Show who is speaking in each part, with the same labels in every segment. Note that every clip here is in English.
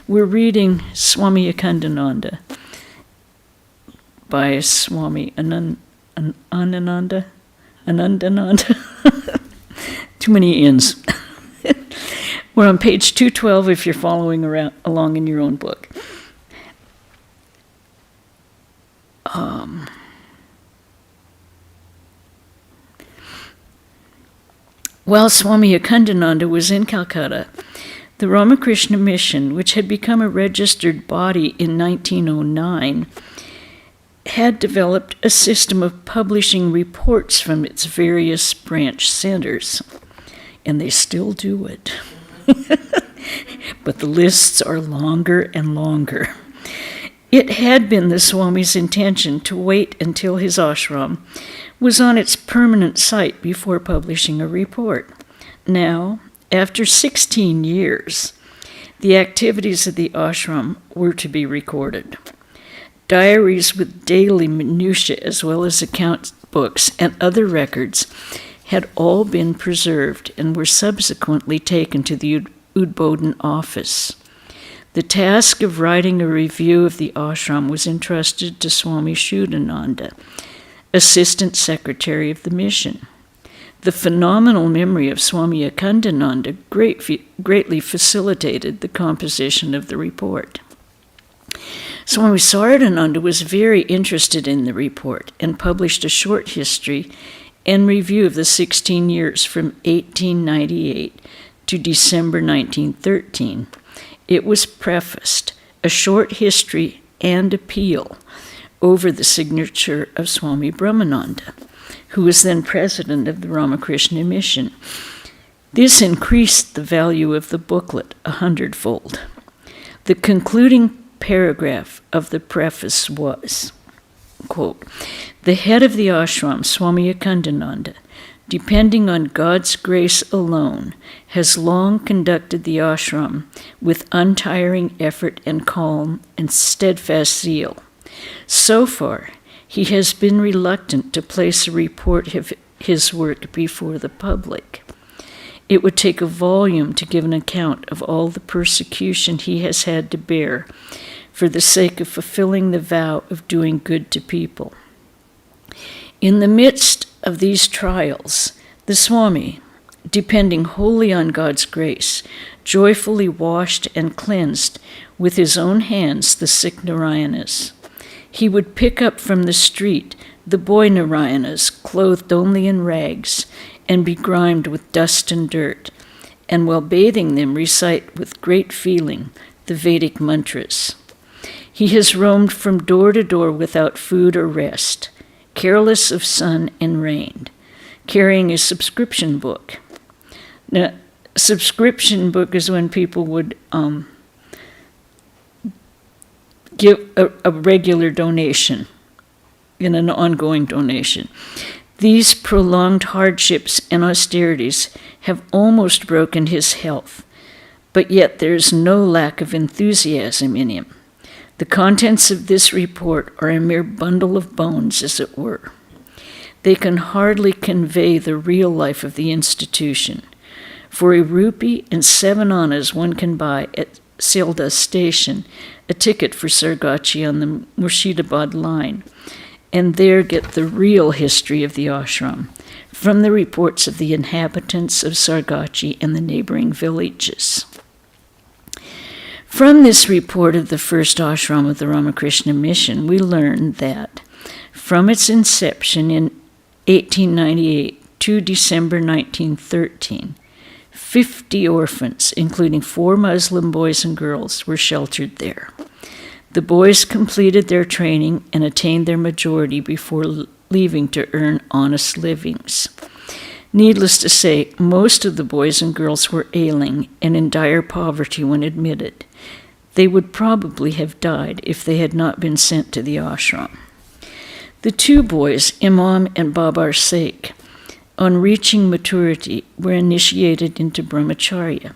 Speaker 1: We're reading Swami Akhandananda by Swami Annadananda. Too many N's. We're on page 212 if you're following along in your own book. While Swami Akhandananda was in Calcutta, the Ramakrishna mission, which had become a registered body in 1909, had developed a system of publishing reports from its various branch centers, and they still do it. But the lists are longer and longer. It had been the Swami's intention to wait until his ashram was on its permanent site before publishing a report. Now, after 16 years, the activities of the ashram were to be recorded. Diaries with daily minutiae, as well as account books and other records, had all been preserved and were subsequently taken to the Udbodhan office. The task of writing a review of the ashram was entrusted to Swami Shuddhananda, Assistant Secretary of the Mission. The phenomenal memory of Swami Akhandananda greatly facilitated the composition of the report. Swami Sardhananda was very interested in the report and published a short history and review of the 16 years from 1898 to December 1913. It was prefaced, a short history and appeal, over the signature of Swami Brahmananda, who was then president of the Ramakrishna mission. This increased the value of the booklet 100-fold. The concluding paragraph of the preface was, quote, "The head of the ashram, Swami Akhandananda, depending on God's grace alone, has long conducted the ashram with untiring effort and calm and steadfast zeal. So far, he has been reluctant to place a report of his work before the public. It would take a volume to give an account of all the persecution he has had to bear for the sake of fulfilling the vow of doing good to people. In the midst of these trials, the Swami, depending wholly on God's grace, joyfully washed and cleansed with his own hands the sick Narayanas. He would pick up from the street the boy Narayanas, clothed only in rags and begrimed with dust and dirt, and while bathing them recite with great feeling the Vedic mantras. He has roamed from door to door without food or rest, careless of sun and rain, carrying a subscription book." Now, subscription book is when people would give a regular donation and an ongoing donation. These prolonged hardships and austerities have almost broken his health, but yet there is no lack of enthusiasm in him. The contents of this report are a mere bundle of bones, as it were. They can hardly convey the real life of the institution. For a rupee and 7 annas, one can buy at Sealdah station a ticket for Sargachi on the Murshidabad line, and there get the real history of the ashram from the reports of the inhabitants of Sargachi and the neighboring villages. From this report of the first ashram of the Ramakrishna mission, we learn that from its inception in 1898 to December 1913, 50 orphans, including 4 Muslim boys and girls, were sheltered there. The boys completed their training and attained their majority before leaving to earn honest livings. Needless to say, most of the boys and girls were ailing and in dire poverty when admitted. They would probably have died if they had not been sent to the ashram. The 2 boys, Imam and Babar Sheikh, on reaching maturity, were initiated into brahmacharya.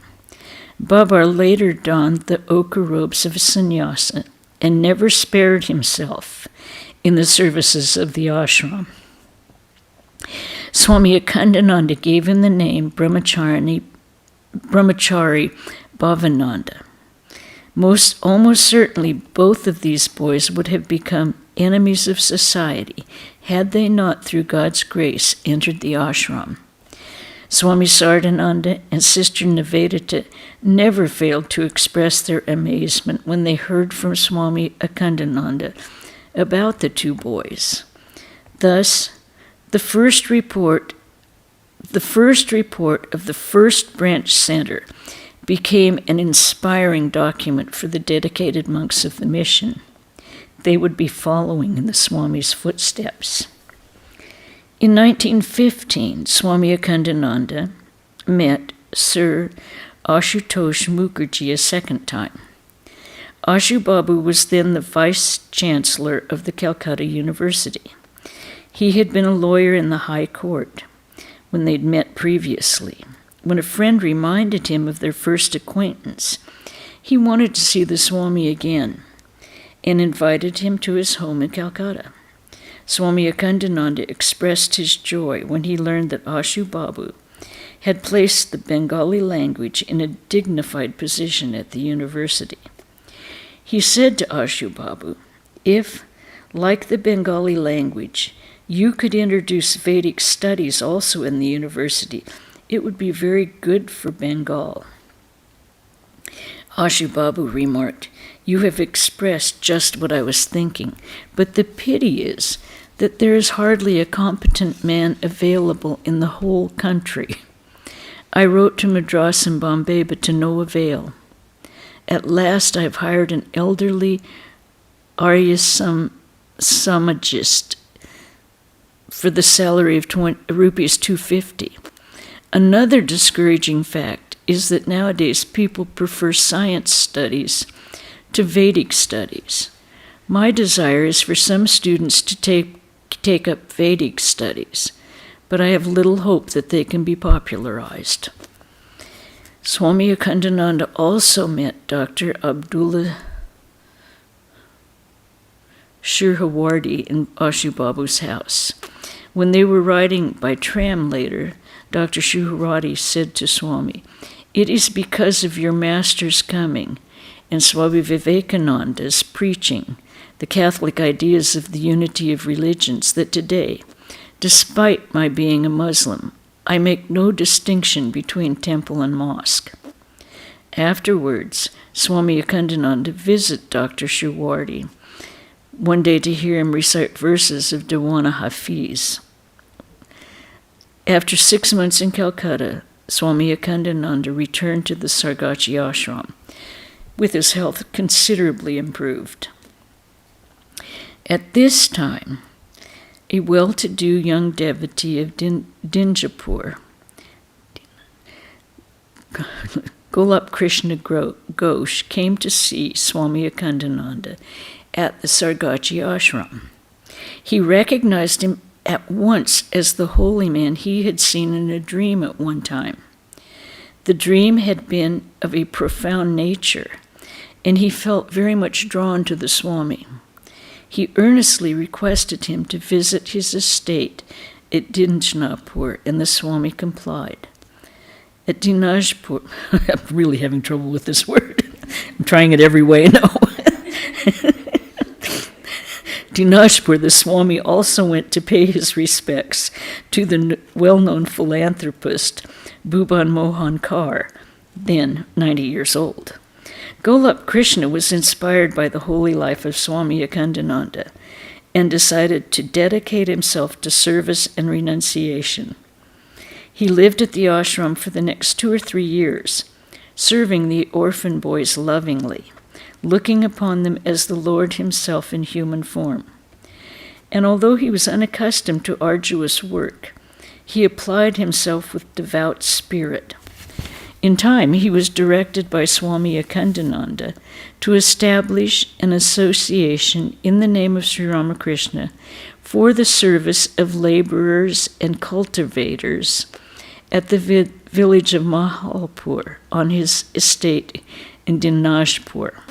Speaker 1: Babar later donned the ochre robes of a sannyasa and never spared himself in the services of the ashram. Swami Akhandananda gave him the name Brahmachari Bhavananda. Almost certainly both of these boys would have become enemies of society had they not, through God's grace, entered the ashram. Swami Sardananda and Sister Nivedita never failed to express their amazement when they heard from Swami Akhandananda about the two boys. Thus, the first report of the First Branch Center became an inspiring document for the dedicated monks of the mission. They would be following in the Swami's footsteps. In 1915, Swami Akhandananda met Sir Ashutosh Mukherjee a second time. Ashu Babu was then the Vice-Chancellor of the Calcutta University. He had been a lawyer in the High Court when they'd met previously. When a friend reminded him of their first acquaintance, he wanted to see the Swami again and invited him to his home in Calcutta. Swami Akhandananda expressed his joy when he learned that Ashu Babu had placed the Bengali language in a dignified position at the university. He said to Ashu Babu, "If, like the Bengali language, you could introduce Vedic studies also in the university, it would be very good for Bengal." Ashu Babu remarked, "You have expressed just what I was thinking, but the pity is that there is hardly a competent man available in the whole country. I wrote to Madras and Bombay, but to no avail. At last I have hired an elderly Arya Samajist for the salary of rupees 250. Another discouraging fact is that nowadays people prefer science studies to Vedic studies. My desire is for some students to take up Vedic studies, but I have little hope that they can be popularized." Swami Akhandananda also met Dr. Abdullah Shirhawardi in Ashu Babu's house. When they were riding by tram later, Dr. Shirhawardi said to Swami, "It is because of your master's coming and Swami Vivekananda's preaching the Catholic ideas of the unity of religions that today, despite my being a Muslim, I make no distinction between temple and mosque." Afterwards, Swami Akhandananda visited Dr. Shirhawardi one day to hear him recite verses of Dewana Hafiz. After 6 months in Calcutta, Swami Akhandananda returned to the Sargachi ashram, with his health considerably improved. At this time, a well-to-do young devotee of Dinjapur, Golap Krishna Ghosh, came to see Swami Akhandananda at the Sargachi ashram. He recognized him at once as the holy man he had seen in a dream at one time. The dream had been of a profound nature, and he felt very much drawn to the Swami. He earnestly requested him to visit his estate at Dinjapur, and the Swami complied. At Dinajpur, I'm really having trouble with this word. I'm trying it every way now. Dinajpur, the Swami also went to pay his respects to the well-known philanthropist Bhuban Mohan Kar, then 90 years old. Golap Krishna was inspired by the holy life of Swami Akhandananda and decided to dedicate himself to service and renunciation. He lived at the ashram for the next 2 or 3 years, serving the orphan boys lovingly, looking upon them as the Lord himself in human form. And although he was unaccustomed to arduous work, he applied himself with devout spirit. In time, he was directed by Swami Akhandananda to establish an association in the name of Sri Ramakrishna for the service of laborers and cultivators at the village of Mahalpur on his estate in Dinajpur.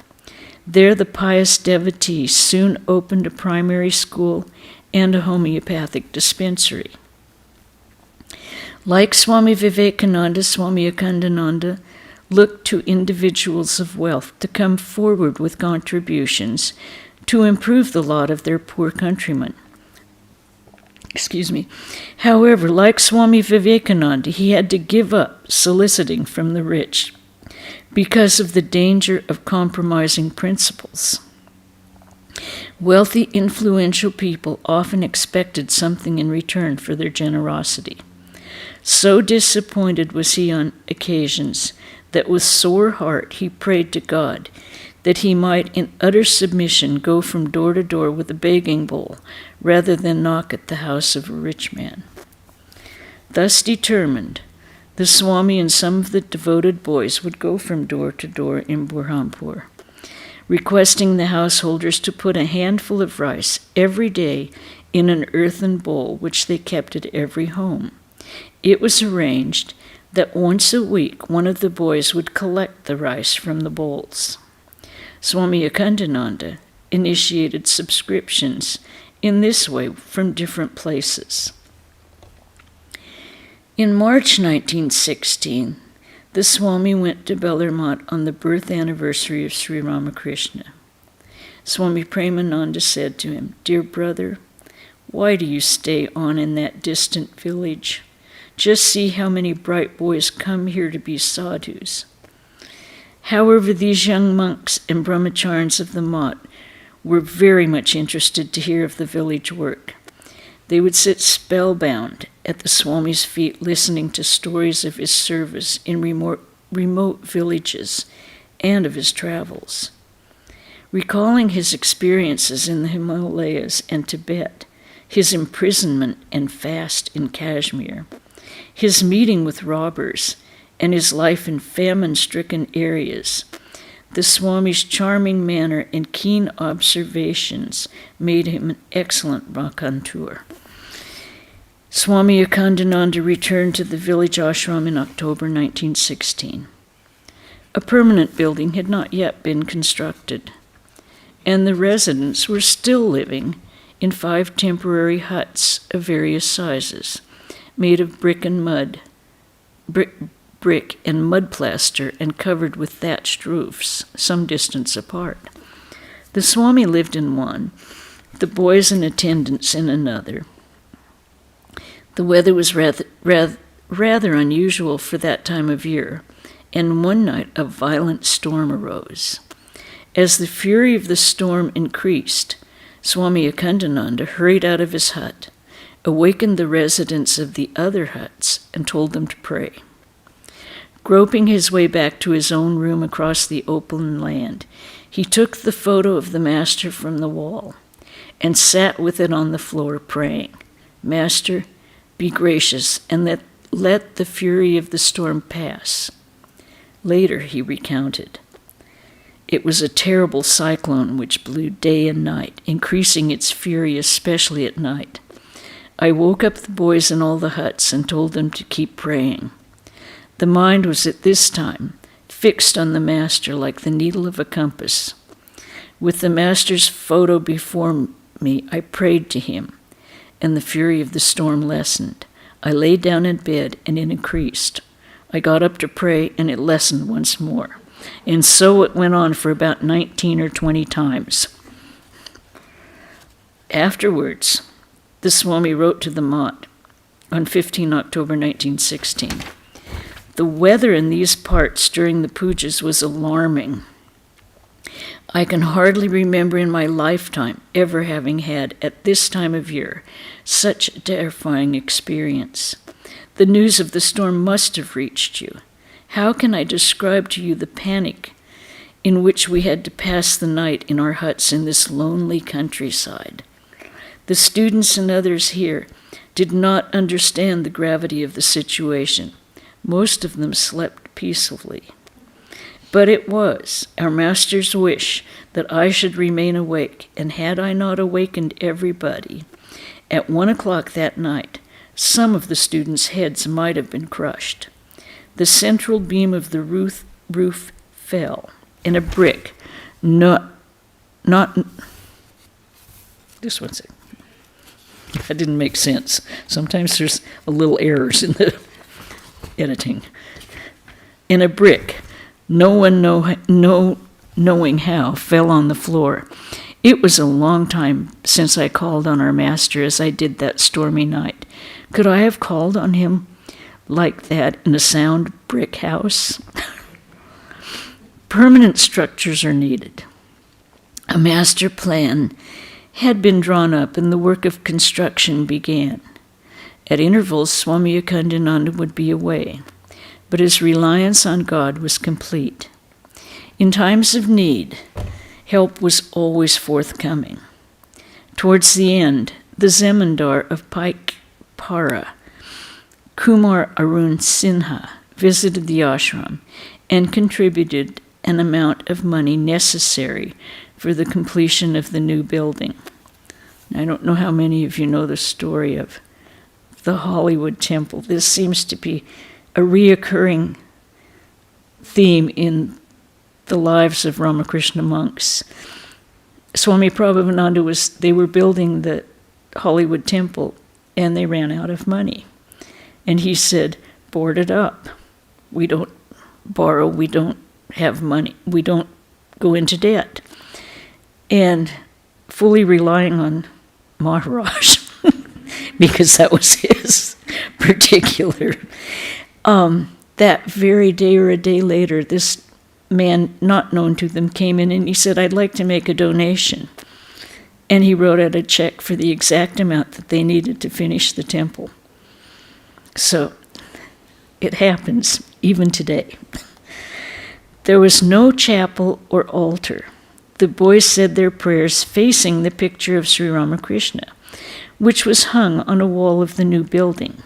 Speaker 1: There, the pious devotee soon opened a primary school and a homeopathic dispensary. Like Swami Vivekananda, Swami Akhandananda looked to individuals of wealth to come forward with contributions to improve the lot of their poor countrymen. However, like Swami Vivekananda, he had to give up soliciting from the rich because of the danger of compromising principles. Wealthy, influential people often expected something in return for their generosity. So disappointed was he on occasions that with sore heart he prayed to God that he might in utter submission go from door to door with a begging bowl rather than knock at the house of a rich man. Thus determined, the Swami and some of the devoted boys would go from door to door in Burhanpur, requesting the householders to put a handful of rice every day in an earthen bowl which they kept at every home. It was arranged that once a week one of the boys would collect the rice from the bowls. Swami Akhandananda initiated subscriptions in this way from different places. In March 1916, the Swami went to Bellarmont on the birth anniversary of Sri Ramakrishna. Swami Premananda said to him, "Dear brother, why do you stay on in that distant village? Just see how many bright boys come here to be sadhus." However, these young monks and brahmacharis of the mott were very much interested to hear of the village work. They would sit spellbound at the Swami's feet listening to stories of his service in remote villages and of his travels. Recalling his experiences in the Himalayas and Tibet, his imprisonment and fast in Kashmir, his meeting with robbers, and his life in famine-stricken areas, the Swami's charming manner and keen observations made him an excellent raconteur. Swami Akhandananda returned to the village ashram in October 1916. A permanent building had not yet been constructed, and the residents were still living in 5 temporary huts of various sizes, made of brick and mud plaster and covered with thatched roofs, some distance apart. The Swami lived in one, the boys and attendants in another. The weather was rather unusual for that time of year, and one night a violent storm arose. As the fury of the storm increased, Swami Akhandananda hurried out of his hut, awakened the residents of the other huts, and told them to pray. Groping his way back to his own room across the open land, he took the photo of the Master from the wall and sat with it on the floor praying, "Master, be gracious and let the fury of the storm pass." Later he recounted, "It was a terrible cyclone which blew day and night, increasing its fury especially at night. I woke up the boys in all the huts and told them to keep praying. The mind was at this time fixed on the Master like the needle of a compass. With the Master's photo before me, I prayed to him, and the fury of the storm lessened. I lay down in bed, and it increased. I got up to pray, and it lessened once more." And so it went on for about 19 or 20 times. Afterwards, the Swami wrote to the mott on 15 October 1916, "The weather in these parts during the pujas was alarming. I can hardly remember in my lifetime ever having had, at this time of year, such a terrifying experience. The news of the storm must have reached you. How can I describe to you the panic in which we had to pass the night in our huts in this lonely countryside? The students and others here did not understand the gravity of the situation. Most of them slept peacefully. But it was our Master's wish that I should remain awake, and had I not awakened everybody, at 1 o'clock that night, some of the students' heads might have been crushed. The central beam of the roof fell, and a brick, not this one's it. That didn't make sense. Sometimes there's a little errors in the editing. And a brick, No one knowing how, fell on the floor. It was a long time since I called on our master as I did that stormy night. Could I have called on him like that in a sound brick house? Permanent structures are needed. A master plan had been drawn up and the work of construction began. At intervals, Swami Akhandananda would be away, but his reliance on God was complete. In times of need, help was always forthcoming. Towards the end, the Zemindar of Paikpara, Kumar Arun Sinha, visited the ashram and contributed an amount of money necessary for the completion of the new building. I don't know how many of you know the story of the Hollywood Temple. This seems to be a reoccurring theme in the lives of Ramakrishna monks. Swami Prabhupada they were building the Hollywood Temple and they ran out of money. And he said, board it up. We don't borrow, we don't have money, we don't go into debt. And fully relying on Maharaj, because that was his particular. That very day or a day later, this man not known to them came in and he said, I'd like to make a donation. And he wrote out a check for the exact amount that they needed to finish the temple. So it happens even today. There was no chapel or altar. The boys said their prayers facing the picture of Sri Ramakrishna, which was hung on a wall of the new building.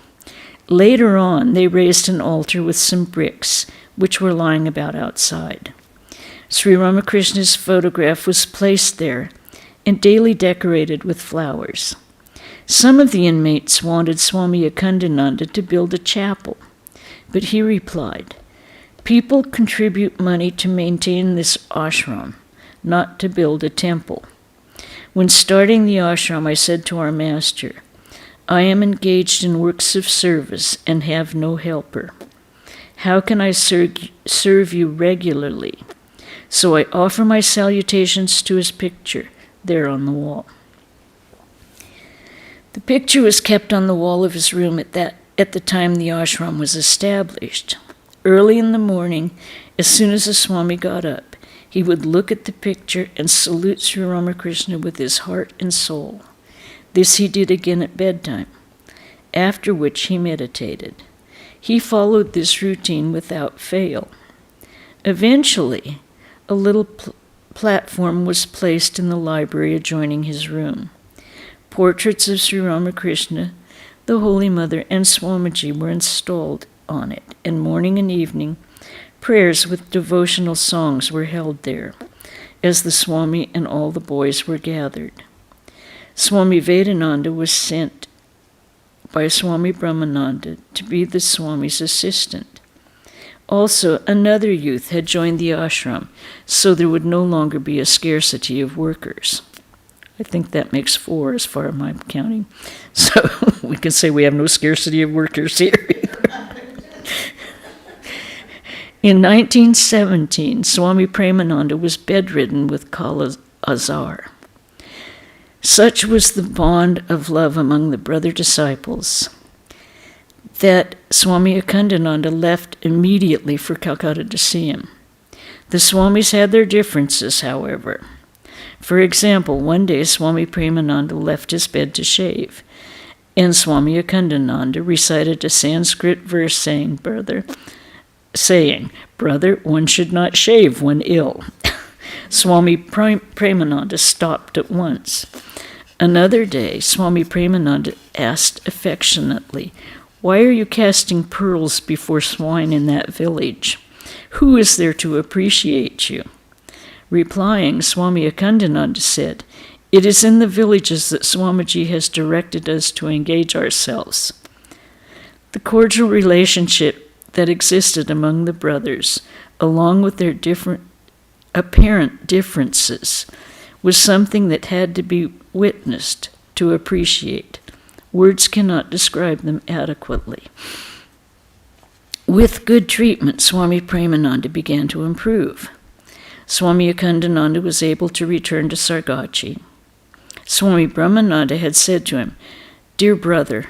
Speaker 1: Later on, they raised an altar with some bricks, which were lying about outside. Sri Ramakrishna's photograph was placed there and daily decorated with flowers. Some of the inmates wanted Swami Akhandananda to build a chapel, but he replied, people contribute money to maintain this ashram, not to build a temple. When starting the ashram, I said to our master, I am engaged in works of service and have no helper. How can I serve you regularly? So I offer my salutations to his picture there on the wall. The picture was kept on the wall of his room at the time the ashram was established. Early in the morning, as soon as the Swami got up, he would look at the picture and salute Sri Ramakrishna with his heart and soul. This he did again at bedtime, after which he meditated. He followed this routine without fail. Eventually, a little platform was placed in the library adjoining his room. Portraits of Sri Ramakrishna, the Holy Mother, and Swamiji were installed on it, and morning and evening, prayers with devotional songs were held there, as the Swami and all the boys were gathered. Swami Vivekananda was sent by Swami Brahmananda to be the Swami's assistant. Also, another youth had joined the ashram, so there would no longer be a scarcity of workers. I think that makes 4 as far as I'm counting. So we can say we have no scarcity of workers here either. In 1917, Swami Premananda was bedridden with Kala-Azar. Such was the bond of love among the brother disciples that Swami Akhandananda left immediately for Calcutta to see him. The Swamis had their differences, however. For example, one day Swami Premananda left his bed to shave, and Swami Akhandananda recited a Sanskrit verse saying, Brother, one should not shave when ill. Swami Premananda stopped at once. Another day, Swami Premananda asked affectionately, Why are you casting pearls before swine in that village? Who is there to appreciate you? Replying, Swami Akhandananda said, It is in the villages that Swamiji has directed us to engage ourselves. The cordial relationship that existed among the brothers, along with their apparent differences, was something that had to be witnessed to appreciate. Words cannot describe them adequately. With good treatment, Swami Premananda began to improve. Swami Akhandananda was able to return to Sargachi. Swami Brahmananda had said to him, "Dear brother,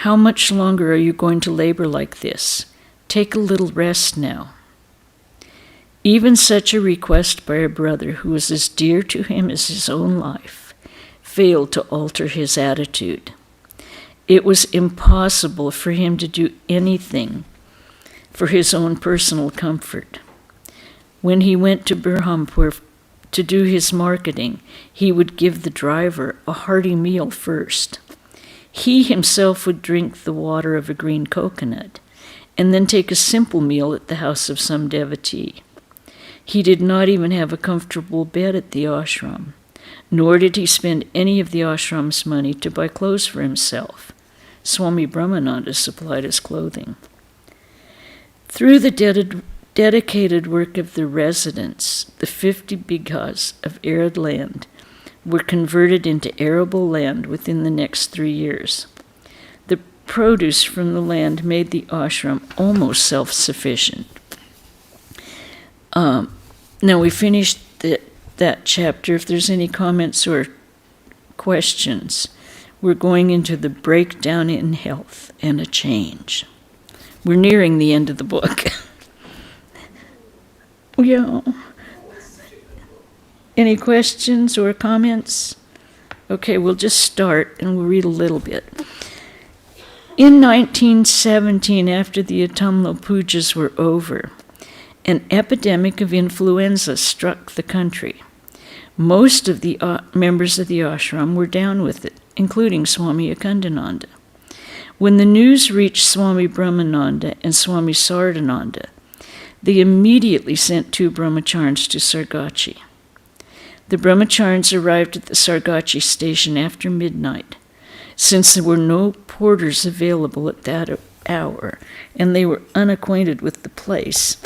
Speaker 1: how much longer are you going to labor like this? Take a little rest now." Even such a request by a brother who was as dear to him as his own life failed to alter his attitude. It was impossible for him to do anything for his own personal comfort. When he went to Berhampur to do his marketing, he would give the driver a hearty meal first. He himself would drink the water of a green coconut, and then take a simple meal at the house of some devotee. He did not even have a comfortable bed at the ashram, nor did he spend any of the ashram's money to buy clothes for himself. Swami Brahmananda supplied his clothing. Through the dedicated work of the residents, the 50 bighas of arid land were converted into arable land within the next 3 years. The produce from the land made the ashram almost self-sufficient. Now we finished that chapter. If there's any comments or questions, we're going into the breakdown in health and a change. We're nearing the end of the book. Yeah. Any questions or comments? Okay, we'll just start and we'll read a little bit. In 1917, after the autumnal pujas were over, an epidemic of influenza struck the country. Most of the members of the ashram were down with it, including Swami Akhandananda. When the news reached Swami Brahmananda and Swami Sardananda, they immediately sent 2 brahmacharis to Sargachi. The brahmacharis arrived at the Sargachi station after midnight. Since there were no porters available at that hour, and they were unacquainted with the place,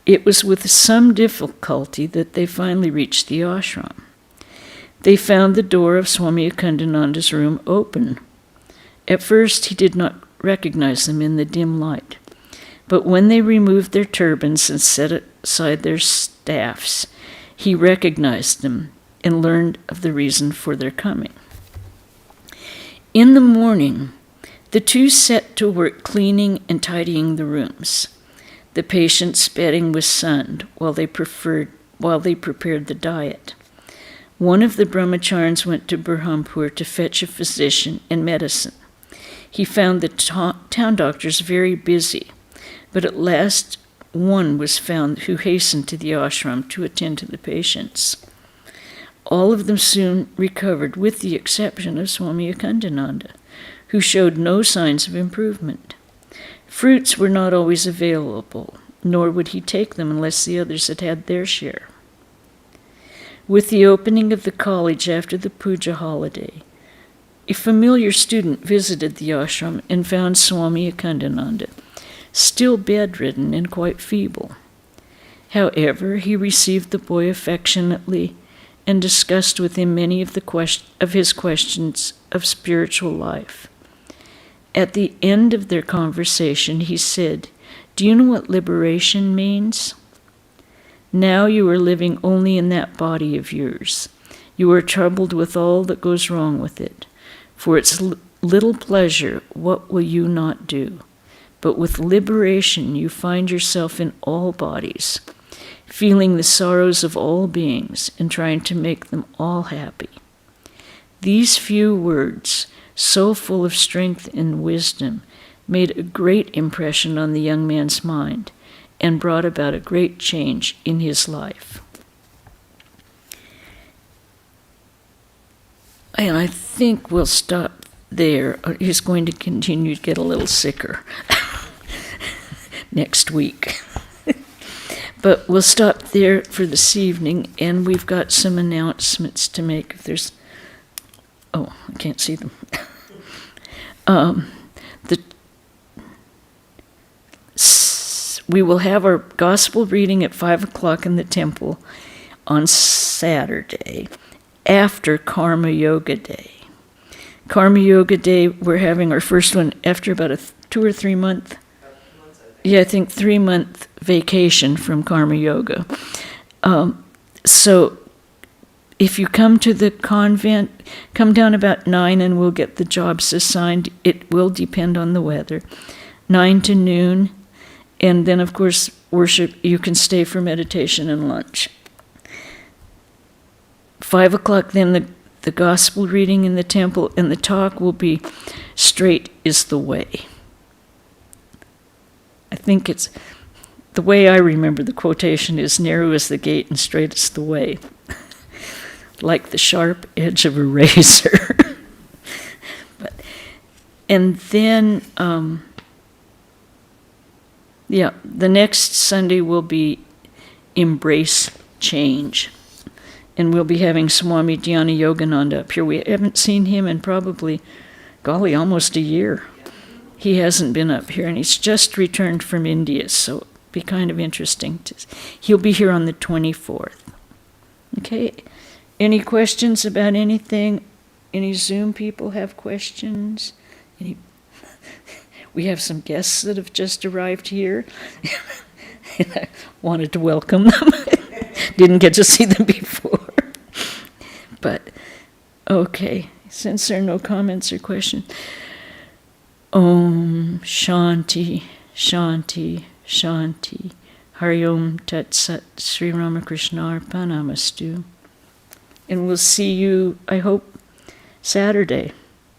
Speaker 1: it was with some difficulty that they finally reached the ashram. They found the door of Swami Akhandananda's room open. At first, he did not recognize them in the dim light, but when they removed their turbans and set aside their staffs, he recognized them and learned of the reason for their coming. In the morning, the 2 set to work cleaning and tidying the rooms. The patient's bedding was sunned while they prepared the diet. One of the brahmacharis went to Berhampur to fetch a physician and medicine. He found the town doctors very busy, but at last one was found who hastened to the ashram to attend to the patients. All of them soon recovered, with the exception of Swami Akhandananda, who showed no signs of improvement. Fruits were not always available, nor would he take them unless the others had had their share. With the opening of the college after the puja holiday, a familiar student visited the ashram and found Swami Akhandananda still bedridden and quite feeble. However, he received the boy affectionately and discussed with him many of his questions of spiritual life. At the end of their conversation, he said, "Do you know what liberation means? Now you are living only in that body of yours. You are troubled with all that goes wrong with it. For its little pleasure, what will you not do? But with liberation, you find yourself in all bodies, feeling the sorrows of all beings and trying to make them all happy." These few words, so full of strength and wisdom, made a great impression on the young man's mind and brought about a great change in his life. And I think we'll stop there. He's going to continue to get a little sicker next week. But we'll stop there for this evening, and we've got some announcements to make. If there's... Oh, I can't see them. We will have our gospel reading at 5 o'clock in the temple on Saturday after Karma Yoga Day. Karma Yoga Day, we're having our first one after about a 2 or 3 month. Yeah, I think 3-month vacation from Karma Yoga. So if you come to the convent, come down about 9 and we'll get the jobs assigned. It will depend on the weather. 9 to noon. And then, of course, worship, you can stay for meditation and lunch. 5 o'clock, then the gospel reading in the temple, and the talk will be "Straight is the way." I think it's, the way I remember the quotation is, "Narrow is the gate and straight is the way." Like the sharp edge of a razor. And then, the next Sunday will be Embrace Change. And we'll be having Swami Yogananda up here. We haven't seen him in probably, golly, almost a year. He hasn't been up here, and he's just returned from India, so it'll be kind of interesting. He'll be here on the 24th. Okay, any questions about anything? Any Zoom people have questions? We have some guests that have just arrived here. And I wanted to welcome them. Didn't get to see them before. But, okay, since there are no comments or questions. Om Shanti, Shanti, Shanti. Hari Om Tat Sat Sri Ramakrishna Arpanamastu. And we'll see you, I hope, Saturday.